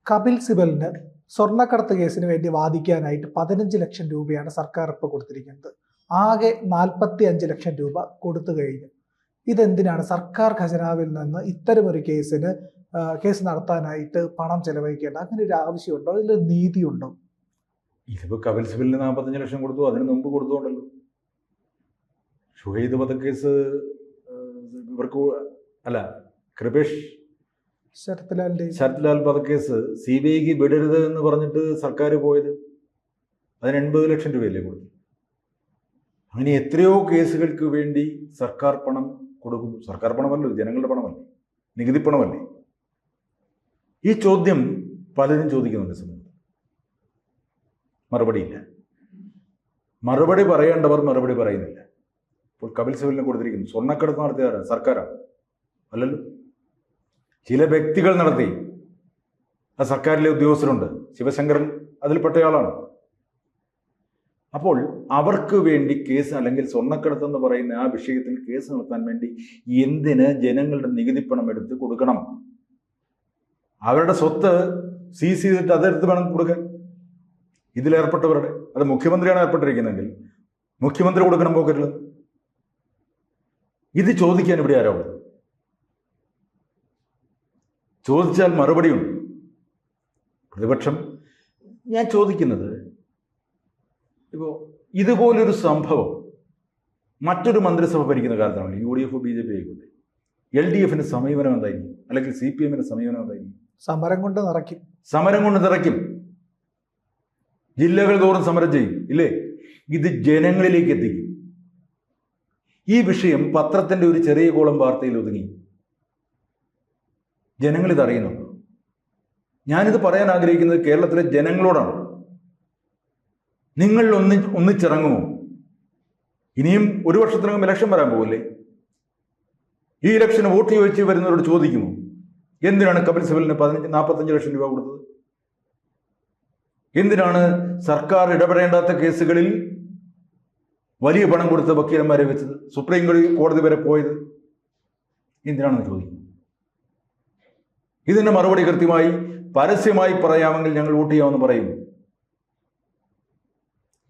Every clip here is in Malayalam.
കപിൽ സിബലിന് സ്വർണ്ണക്കടത്ത് കേസിന് വേണ്ടി വാദിക്കാനായിട്ട് 15 ലക്ഷം രൂപയാണ് സർക്കാർ ഇപ്പോൾ കൊടുത്തിരിക്കുന്നത്. ആകെ 45 ലക്ഷം രൂപ കൊടുത്തു കഴിഞ്ഞു. ഇതെന്തിനാണ് സർക്കാർ ഖജനാവിൽ നിന്ന് ഇത്തരമൊരു കേസ് നടത്താനായിട്ട് പണം ചെലവഴിക്കേണ്ട? അങ്ങനെ ഒരു ആവശ്യമുണ്ടോ? അതിൽ നീതിയുണ്ടോ? ഇതിപ്പോൾ കപിൽ സിബലിന് 45 ലക്ഷം കൊടുത്തു, അതിന് മുമ്പ് കൊടുത്തുകൊണ്ടല്ലോ. ഷുഹൈദ് വധക്കേസ് ഇവർക്ക് അല്ല, കൃപേഷ് ശരത്ലാൽ വധക്കേസ് CBIക്ക് വിടരുത് എന്ന് പറഞ്ഞിട്ട് സർക്കാർ പോയത്, അതിന് 80 ലക്ഷം രൂപയല്ലേ കൊടുത്തു. അങ്ങനെ എത്രയോ കേസുകൾക്ക് വേണ്ടി സർക്കാർ പണം കൊടുക്കുന്നു. സർക്കാർ പണമല്ലോ, ജനങ്ങളുടെ പണമല്ലേ, നികുതി പണമല്ലേ. ഈ ചോദ്യം പലരും ചോദിക്കുന്നുണ്ട് സമൂഹത്തിൽ. മറുപടിയില്ല. മറുപടി പറയേണ്ടവർ മറുപടി പറയുന്നില്ല. ഇപ്പോൾ കപിൽ സിബലിന് കൊടുത്തിരിക്കുന്നു. സ്വർണ്ണക്കടത്ത് നടത്തിയതാരാ? സർക്കാരാണ്? അല്ലല്ലോ. ചില വ്യക്തികൾ നടത്തി. ആ സർക്കാരിലെ ഉദ്യോഗസ്ഥരുണ്ട്. ശിവശങ്കരൻ അതിൽപ്പെട്ടയാളാണ്. അപ്പോൾ അവർക്ക് വേണ്ടി കേസ്, അല്ലെങ്കിൽ സ്വർണ്ണക്കടത്ത് എന്ന് പറയുന്ന ആ വിഷയത്തിൽ കേസ് നടത്താൻ വേണ്ടി എന്തിന് ജനങ്ങളുടെ നികുതിപ്പണം എടുത്ത് കൊടുക്കണം? അവരുടെ സ്വത്ത് സീസ് ചെയ്തിട്ട് അതെടുത്ത് വേണം കൊടുക്കാൻ. ഇതിലേർപ്പെട്ടവരുടെ, അത് മുഖ്യമന്ത്രിയാണ് ഏർപ്പെട്ടിരിക്കുന്നതെങ്കിൽ മുഖ്യമന്ത്രി കൊടുക്കണം പോക്കറ്റിൽ. ഇത് ചോദിക്കാൻ ഇവിടെ ആരാവുള്ളത്? ചോദിച്ചാൽ മറുപടിയുണ്ട്. പ്രതിപക്ഷം ഞാൻ ചോദിക്കുന്നത്, ഇപ്പോൾ ഇതുപോലൊരു സംഭവം മറ്റൊരു മന്ത്രിസഭ ഭരിക്കുന്ന കാലത്താണ്, UDF BJP ആയിക്കോട്ടെ, LDFിന്റെ സമീപനം എന്തായിരിക്കും? അല്ലെങ്കിൽ CPMന്റെ സമീപനം എന്തായിരിക്കും? സമരം കൊണ്ട് നിറയ്ക്കും. ജില്ലകൾ തോറും സമരം ചെയ്യും, ഇല്ലേ? ഇത് ജനങ്ങളിലേക്ക് എത്തിക്കും. ഈ വിഷയം പത്രത്തിന്റെ ഒരു ചെറിയ കോളം വാർത്തയിൽ ഒതുങ്ങി. ജനങ്ങളിത് അറിയുന്നുണ്ട്. ഞാനിത് പറയാൻ ആഗ്രഹിക്കുന്നത് കേരളത്തിലെ ജനങ്ങളോടാണ്. നിങ്ങൾ ഒന്നിച്ചിറങ്ങുമോ? ഇനിയും ഒരു വർഷത്തിനകം ഇലക്ഷൻ വരാൻ പോകില്ലേ? ഈ ഇലക്ഷന് വോട്ട് ചോദിച്ച് വരുന്നവരോട് ചോദിക്കുമോ എന്തിനാണ് കപിൽ സിബലിന് 45 ലക്ഷം രൂപ കൊടുത്തത്? എന്തിനാണ് സർക്കാർ ഇടപെടേണ്ടാത്ത കേസുകളിൽ വലിയ പണം കൊടുത്ത വക്കീലന്മാരെ വെച്ചത്, സുപ്രീം കോടതി വരെ പോയത്? എന്തിനാണെന്ന് ചോദിക്കും. ഇതിന്റെ മറുപടി കൃത്യമായി പരസ്യമായി പറയാമെങ്കിൽ ഞങ്ങൾ വോട്ട് ചെയ്യാമെന്ന് പറയും.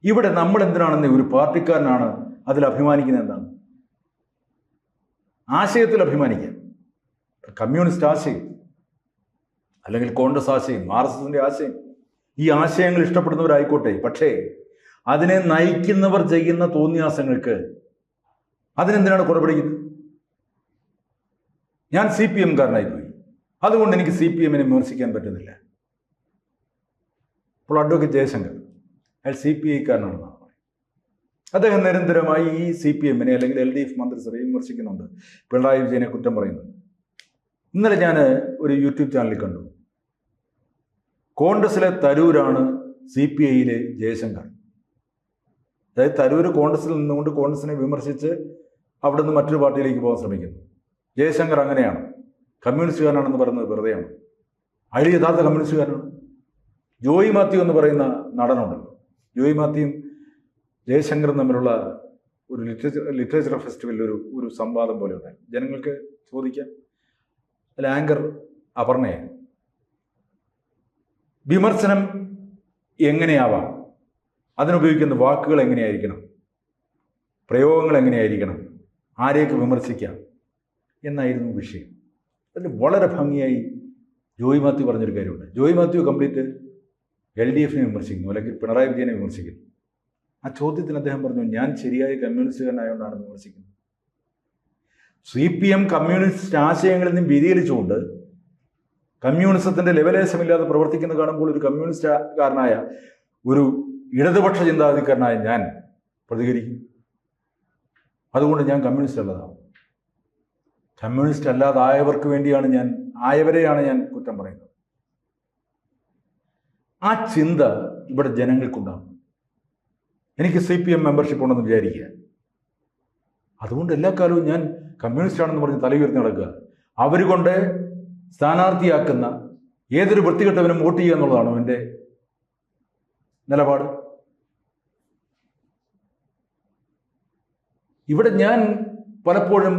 ഇവിടെ നമ്മൾ എന്തിനാണെന്ന്, ഒരു പാർട്ടിക്കാരനാണ് അതിൽ അഭിമാനിക്കുന്നത്. എന്താണ് ആശയത്തിൽ അഭിമാനിക്കാൻ? കമ്മ്യൂണിസ്റ്റ് ആശയം, അല്ലെങ്കിൽ കോൺഗ്രസ് ആശയം, RSSന്റെ ആശയം, ഈ ആശയങ്ങൾ ഇഷ്ടപ്പെടുന്നവരായിക്കോട്ടെ. പക്ഷേ അതിനെ നയിക്കുന്നവർ ചെയ്യുന്ന തോന്നിയാസങ്ങൾക്ക് അതിനെന്തിനാണ് കുടപിടിക്കുന്നത്? ഞാൻ CPMകാരനായിപ്പോയി, അതുകൊണ്ട് എനിക്ക് CPMനെ വിമർശിക്കാൻ പറ്റുന്നില്ല. ഇപ്പോൾ അഡ്വക്കേറ്റ് ജയശങ്കർ, അയാൾ CPIക്കാരനാണെന്നാണ് പറയുന്നത്. അദ്ദേഹം നിരന്തരമായി ഈ CPMനെ അല്ലെങ്കിൽ LDF മന്ത്രിസഭയെ വിമർശിക്കുന്നുണ്ട്, പിണറായി വിജയനെ കുറ്റം പറയുന്നുണ്ട്. ഇന്നലെ ഞാൻ ഒരു യൂട്യൂബ് ചാനലിൽ കണ്ടു, കോൺഗ്രസിലെ തരൂരാണ് CPIയിലെ ജയശങ്കർ. അതായത് തരൂർ കോൺഗ്രസിൽ നിന്നുകൊണ്ട് കോൺഗ്രസിനെ വിമർശിച്ച് അവിടെ നിന്ന് മറ്റൊരു പാർട്ടിയിലേക്ക് പോകാൻ ശ്രമിക്കുന്നു. ജയശങ്കർ അങ്ങനെയാണ്, കമ്മ്യൂണിസ്റ്റുകാരനാണെന്ന് പറയുന്നത് വെറുതെയാണ്. അയാൾ യഥാർത്ഥ കമ്മ്യൂണിസ്റ്റുകാരനാണ്. ജോയി മാത്യു എന്ന് പറയുന്ന നടനുണ്ടല്ലോ, ജോയി മാത്യുവും ജയശങ്കറും തമ്മിലുള്ള ഒരു ലിറ്ററേച്ചർ ഫെസ്റ്റിവലിൽ ഒരു സംവാദം പോലെ ഉണ്ടായി. ജനങ്ങൾക്ക് ചോദിക്കാം. അതിൽ ആങ്കർ അപർണയെ, വിമർശനം എങ്ങനെയാവാം, അതിനുപയോഗിക്കുന്ന വാക്കുകൾ എങ്ങനെയായിരിക്കണം, പ്രയോഗങ്ങൾ എങ്ങനെയായിരിക്കണം, ആരെയൊക്കെ വിമർശിക്കാം എന്നായിരുന്നു വിഷയം. അതിൽ വളരെ ഭംഗിയായി ജോയി മാത്യു പറഞ്ഞൊരു കാര്യമുണ്ട്. ജോയി മാത്യു കംപ്ലീറ്റ് LDFനെ വിമർശിക്കുന്നു, അല്ലെങ്കിൽ പിണറായി വിജയനെ വിമർശിക്കുന്നു. ആ ചോദ്യത്തിന് അദ്ദേഹം പറഞ്ഞു, ഞാൻ ശരിയായ കമ്മ്യൂണിസ്റ്റുകാരനായതുകൊണ്ടാണ് വിമർശിക്കുന്നത്. CPM കമ്മ്യൂണിസ്റ്റ് ആശയങ്ങളിൽ നിന്നും വ്യതിചലിച്ചുകൊണ്ട് കമ്മ്യൂണിസത്തിന്റെ ലെവലേശമില്ലാതെ പ്രവർത്തിക്കുന്നത് കാണുമ്പോൾ ഒരു കമ്മ്യൂണിസ്റ്റുകാരനായ, ഒരു ഇടതുപക്ഷ ചിന്താഗതിക്കാരനായ ഞാൻ പ്രതികരിക്കും. അതുകൊണ്ട് ഞാൻ കമ്മ്യൂണിസ്റ്റ് അല്ലതാണ്. കമ്മ്യൂണിസ്റ്റ് അല്ലാതായവർക്ക് വേണ്ടിയാണ് ആയവരെയാണ് ഞാൻ കുറ്റം പറയുന്നത്. ആ ചിന്ത ഇവിടെ ജനങ്ങൾക്കുണ്ടാകും. എനിക്ക് CPM മെമ്പർഷിപ്പ് ഉണ്ടെന്ന് വിചാരിക്കുക, അതുകൊണ്ട് എല്ലാ കാലവും ഞാൻ കമ്മ്യൂണിസ്റ്റ് ആണെന്ന് പറഞ്ഞ് തലയുയർത്തി നടക്കുക. അവർ കൊണ്ട് സ്ഥാനാർത്ഥിയാക്കുന്ന ഏതൊരു വൃത്തികെട്ടവനും വോട്ട് ചെയ്യുക എന്നുള്ളതാണോ എൻ്റെ നിലപാട്? ഇവിടെ ഞാൻ പലപ്പോഴും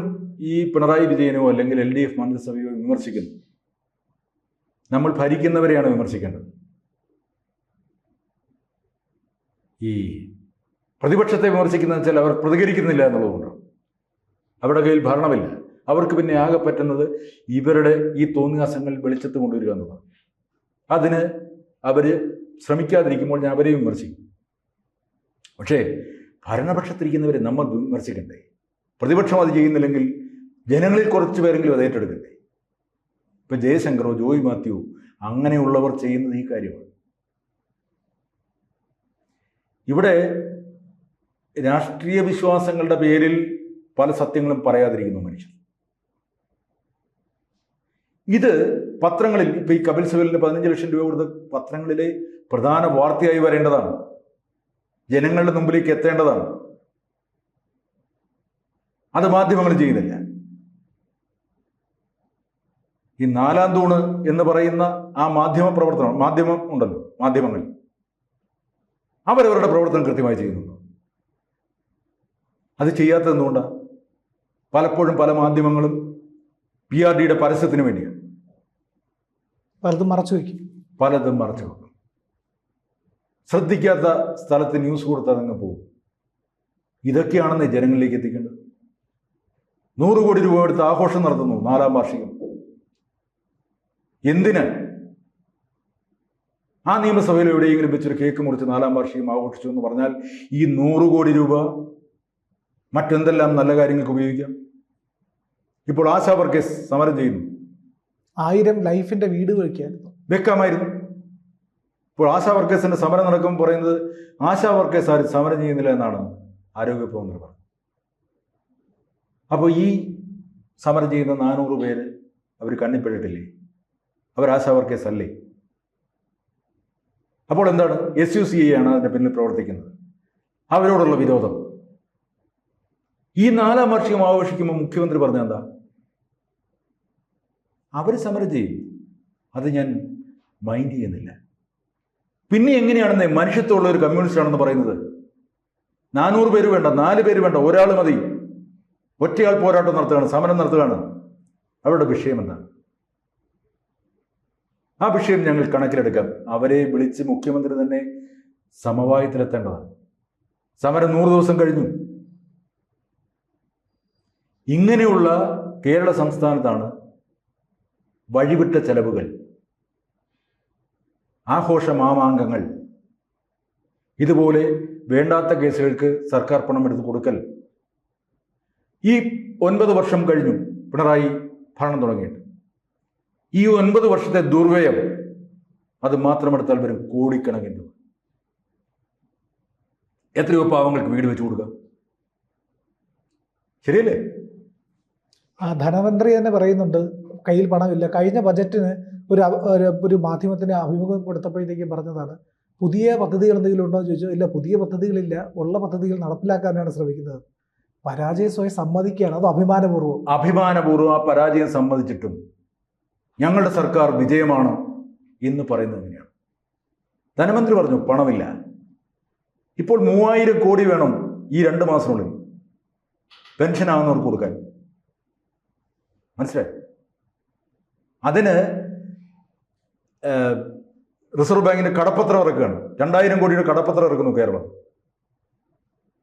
ഈ പിണറായി വിജയനോ അല്ലെങ്കിൽ LDF മന്ത്രിസഭയോ വിമർശിക്കുന്നു. നമ്മൾ ഭരിക്കുന്നവരെയാണ് വിമർശിക്കേണ്ടത്. ഈ പ്രതിപക്ഷത്തെ വിമർശിക്കുന്നതെന്ന് വെച്ചാൽ അവർ പ്രതികരിക്കുന്നില്ല എന്നുള്ളതുകൊണ്ടാണ്. അവരുടെ കയ്യിൽ ഭരണമില്ല. അവർക്ക് പിന്നെ ആകെ പറ്റുന്നത് ഇവരുടെ ഈ തോന്നിയാസങ്ങൾ വെളിച്ചത്ത് കൊണ്ടുവരിക എന്നുള്ളതാണ്. അതിന് അവർ ശ്രമിക്കാതിരിക്കുമ്പോൾ ഞാൻ അവരെയും വിമർശിക്കും. പക്ഷേ ഭരണപക്ഷത്തിരിക്കുന്നവരെ നമ്മൾ വിമർശിക്കണ്ടേ? പ്രതിപക്ഷം അത് ചെയ്യുന്നില്ലെങ്കിൽ ജനങ്ങളിൽ കുറച്ച് പേരെങ്കിലും അത് ഏറ്റെടുക്കണ്ടേ? ഇപ്പം ജയശങ്കറോ ജോയ് മാത്യുവോ അങ്ങനെയുള്ളവർ ചെയ്യുന്നത് ഈ കാര്യമാണ്. ഇവിടെ രാഷ്ട്രീയ വിശ്വാസങ്ങളുടെ പേരിൽ പല സത്യങ്ങളും പറയാതിരിക്കുന്നു മനുഷ്യർ. ഇത് പത്രങ്ങളിൽ ഇപ്പം ഈ കപിൽ സിബലിന് 15 ലക്ഷം രൂപ കൊടുത്ത പത്രങ്ങളിലെ പ്രധാന വാർത്തയായി വരേണ്ടതാണ്, ജനങ്ങളുടെ മുമ്പിലേക്ക് എത്തേണ്ടതാണ്. അത് മാധ്യമങ്ങൾ ചെയ്യുന്നില്ല. ഈ 4-ാം തൂണ് എന്ന് പറയുന്ന ആ മാധ്യമം ഉണ്ടല്ലോ, മാധ്യമങ്ങൾ അവരവരുടെ പ്രവർത്തനം കൃത്യമായി ചെയ്യുന്നുണ്ടോ? അത് ചെയ്യാത്തത് എന്തുകൊണ്ടാണ്? പലപ്പോഴും പല മാധ്യമങ്ങളും PRDയുടെ പരസ്യത്തിന് വേണ്ടിയാണ് പലതും മറച്ചു വെക്കും. ശ്രദ്ധിക്കാത്ത സ്ഥലത്ത് ന്യൂസ് കൊടുത്താൽ അങ്ങ് പോകും. ഇതൊക്കെയാണെന്ന് ജനങ്ങളിലേക്ക് എത്തിക്കേണ്ടത്. 100 കോടി രൂപ എടുത്ത് ആഘോഷം നടത്തുന്നു 4-ാം വാർഷികം. എന്തിന്? ആ നിയമസഭയിൽ എവിടെയെങ്കിലും വെച്ചൊരു കേക്ക് മുറിച്ച് 4-ാം വാർഷികം ആഘോഷിച്ചു എന്ന് പറഞ്ഞാൽ ഈ 100 കോടി രൂപ മറ്റെന്തെല്ലാം നല്ല കാര്യങ്ങൾക്ക് ഉപയോഗിക്കാം. ഇപ്പോൾ ആശാ വർക്കേഴ്സ് സമരം ചെയ്യുന്നു. 1000 ലൈഫിന്റെ വീട് വെക്കാമായിരുന്നു. ഇപ്പോൾ ആശാ വർക്കേഴ്സിന്റെ സമരം നടക്കുമ്പോൾ പറയുന്നത് ആശാ വർക്കേഴ്സ് ആരും സമരം ചെയ്യുന്നില്ല എന്നാണ് ആരോഗ്യവകുപ്പ് മന്ത്രി പറഞ്ഞത്. അപ്പോൾ ഈ സമരം ചെയ്യുന്ന 400 പേര് അവർ കണ്ണിപ്പെട്ടിട്ടില്ലേ? അവർ ആശാ വർക്കേഴ്സ് അല്ലേ? അപ്പോൾ എന്താണ്? SUCI ആണ് അതിൻ്റെ പിന്നിൽ പ്രവർത്തിക്കുന്നത്. അവരോടുള്ള വിരോധം. ഈ 4-ാം വാർഷികം ആഘോഷിക്കുമ്പോൾ മുഖ്യമന്ത്രി പറഞ്ഞ എന്താ? അവർ സമരം ചെയ്യും, അത് ഞാൻ മൈൻഡ് ചെയ്യുന്നില്ല. പിന്നെ എങ്ങനെയാണെന്ന് മനുഷ്യത്വമുള്ള ഒരു കമ്മ്യൂണിസ്റ്റ് ആണെന്ന് പറയുന്നത്? 400 പേര് വേണ്ട, 4 പേര് വേണ്ട, ഒരാൾ മതി. ഒറ്റയാൾ പോരാട്ടം നടത്തുകയാണ്, സമരം നടത്തുകയാണ്. അവരുടെ വിഷയം എന്താണ്? ആ വിഷയം ഞങ്ങൾ കണക്കിലെടുക്കാം. അവരെ വിളിച്ച് മുഖ്യമന്ത്രി തന്നെ സമവായത്തിലെത്തേണ്ടതാണ്. സമരം 100 ദിവസം കഴിഞ്ഞു. ഇങ്ങനെയുള്ള കേരള സംസ്ഥാനത്താണ് വഴിവിട്ട ചെലവുകൾ, ആഘോഷ മാമാങ്കങ്ങൾ, ഇതുപോലെ വേണ്ടാത്ത കേസുകൾക്ക് സർക്കാർ പണം എടുത്ത് കൊടുക്കൽ. ഈ 9 വർഷം കഴിഞ്ഞു പിണറായി ഭരണം തുടങ്ങിയിട്ട്. ഈ 9 വർഷത്തെ ദുർവ്യയം അത് മാത്രമെടുത്താൽ വരും കോടിക്കണക്കിന് രൂപ. എത്രയോ പാവങ്ങൾക്ക് വീട് വെച്ച് കൊടുക്കാം. ശരിയല്ലേ? ആ ധനമന്ത്രി തന്നെ പറയുന്നുണ്ട് കയ്യിൽ പണമില്ല. കഴിഞ്ഞ ബജറ്റിന് ഒരു മാധ്യമത്തിന് അഭിമുഖം കൊടുത്തപ്പോഴത്തേക്കും പറഞ്ഞതാണ്, പുതിയ പദ്ധതികൾ എന്തെങ്കിലും ഉണ്ടോ എന്ന് ചോദിച്ചു. ഇല്ല, പുതിയ പദ്ധതികളില്ല, ഉള്ള പദ്ധതികൾ നടപ്പിലാക്കാനാണ് ശ്രമിക്കുന്നത്. പരാജയം സ്വയം സമ്മതിക്കുകയാണ്. അത് അഭിമാനപൂർവ്വം ആ പരാജയം സമ്മതിച്ചിട്ടും ഞങ്ങളുടെ സർക്കാർ വിജയമാണ് എന്ന് പറയുന്നത് എങ്ങനെയാണ്? ധനമന്ത്രി പറഞ്ഞു പണമില്ല. ഇപ്പോൾ 3000 കോടി വേണം ഈ 2 മാസത്തിനുള്ളിൽ പെൻഷൻ ആവുന്നവർക്ക് കൊടുക്കാൻ. മനസ്സിലായി? അതിന് റിസർവ് ബാങ്കിന് കടപ്പത്രം ഇറക്കുകയാണ്. 2000 കോടിയുടെ കടപ്പത്രം ഇറക്കുന്നു കേരളം.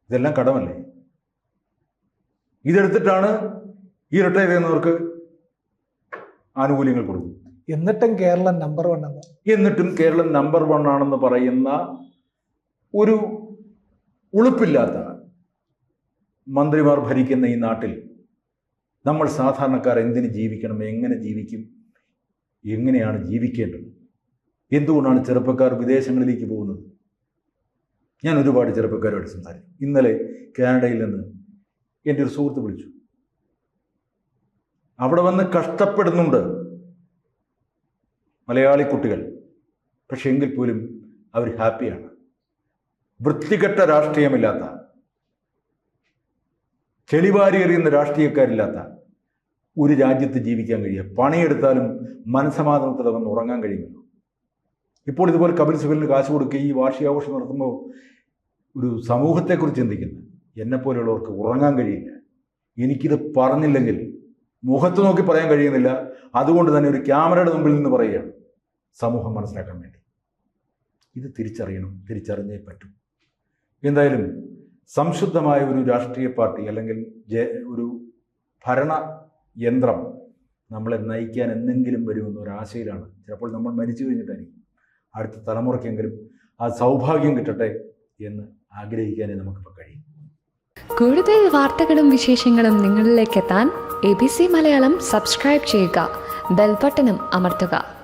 ഇതെല്ലാം കടമല്ലേ? ഇതെടുത്തിട്ടാണ് ഈ റിട്ടയർ ചെയ്യുന്നവർക്ക് ആനുകൂല്യങ്ങൾ കൊടുക്കും. എന്നിട്ടും കേരളം നമ്പർ 1 ആണെന്ന് പറയുന്ന ഒരു ഉളുപ്പില്ലാത്ത മന്ത്രിമാർ ഭരിക്കുന്ന ഈ നാട്ടിൽ നമ്മൾ സാധാരണക്കാർ എന്തിന് ജീവിക്കണം, എങ്ങനെ ജീവിക്കും, എങ്ങനെയാണ് ജീവിക്കേണ്ടത്? എന്തുകൊണ്ടാണ് ചെറുപ്പക്കാർ വിദേശങ്ങളിലേക്ക് പോകുന്നത്? ഞാൻ ഒരുപാട് ചെറുപ്പക്കാരുമായിട്ട് സംസാരിച്ചു. ഇന്നലെ കാനഡയിൽ നിന്ന് എൻ്റെ ഒരു സുഹൃത്ത് വിളിച്ചു. അവിടെ വന്ന് കഷ്ടപ്പെടുന്നുണ്ട് മലയാളി കുട്ടികൾ. പക്ഷെ എങ്കിൽ പോലും അവർ ഹാപ്പിയാണ്. വൃത്തികെട്ട രാഷ്ട്രീയമില്ലാത്ത, ചെളിവാരി എറിയുന്ന രാഷ്ട്രീയക്കാരില്ലാത്ത ഒരു രാജ്യത്ത് ജീവിക്കാൻ കഴിയുക. പണിയെടുത്താലും മനസ്സമാധാനത്തോടെ വന്ന് ഉറങ്ങാൻ കഴിയുമല്ലോ. ഇപ്പോൾ ഇതുപോലെ കപിൽ സിബലിന് കാശ് കൊടുക്കുക, ഈ വാർഷികാഘോഷം നടത്തുമ്പോൾ ഒരു സമൂഹത്തെക്കുറിച്ച് ചിന്തിക്കുന്നു. എന്നെപ്പോലെയുള്ളവർക്ക് ഉറങ്ങാൻ കഴിയില്ല. എനിക്കിത് പറഞ്ഞില്ലെങ്കിൽ മുഖത്ത് നോക്കി പറയാൻ കഴിയുന്നില്ല. അതുകൊണ്ട് തന്നെ ഒരു ക്യാമറയുടെ മുമ്പിൽ നിന്ന് പറയുകയാണ്. സമൂഹം മനസ്സിലാക്കാൻ വേണ്ടി. ഇത് തിരിച്ചറിയണം, തിരിച്ചറിഞ്ഞേ പറ്റും. എന്തായാലും സംശുദ്ധമായ ഒരു രാഷ്ട്രീയ പാർട്ടി അല്ലെങ്കിൽ ഒരു ഭരണ യന്ത്രം നമ്മളെ നയിക്കാൻ എന്തെങ്കിലും വരുമെന്ന ഒരാശയിലാണ്. ചിലപ്പോൾ നമ്മൾ മരിച്ചു കഴിഞ്ഞിട്ടായിരിക്കും. അടുത്ത തലമുറയ്ക്കെങ്കിലും ആ സൗഭാഗ്യം കിട്ടട്ടെ എന്ന് ആഗ്രഹിക്കാനേ നമുക്കിപ്പോൾ കഴിയും. കൂടുതൽ വാർത്തകളും വിശേഷങ്ങളും നിങ്ങളിലേക്ക് എത്താൻ ABC മലയാളം സബ്സ്ക്രൈബ് ചെയ്യുക, ബെൽബട്ടനും അമർത്തുക.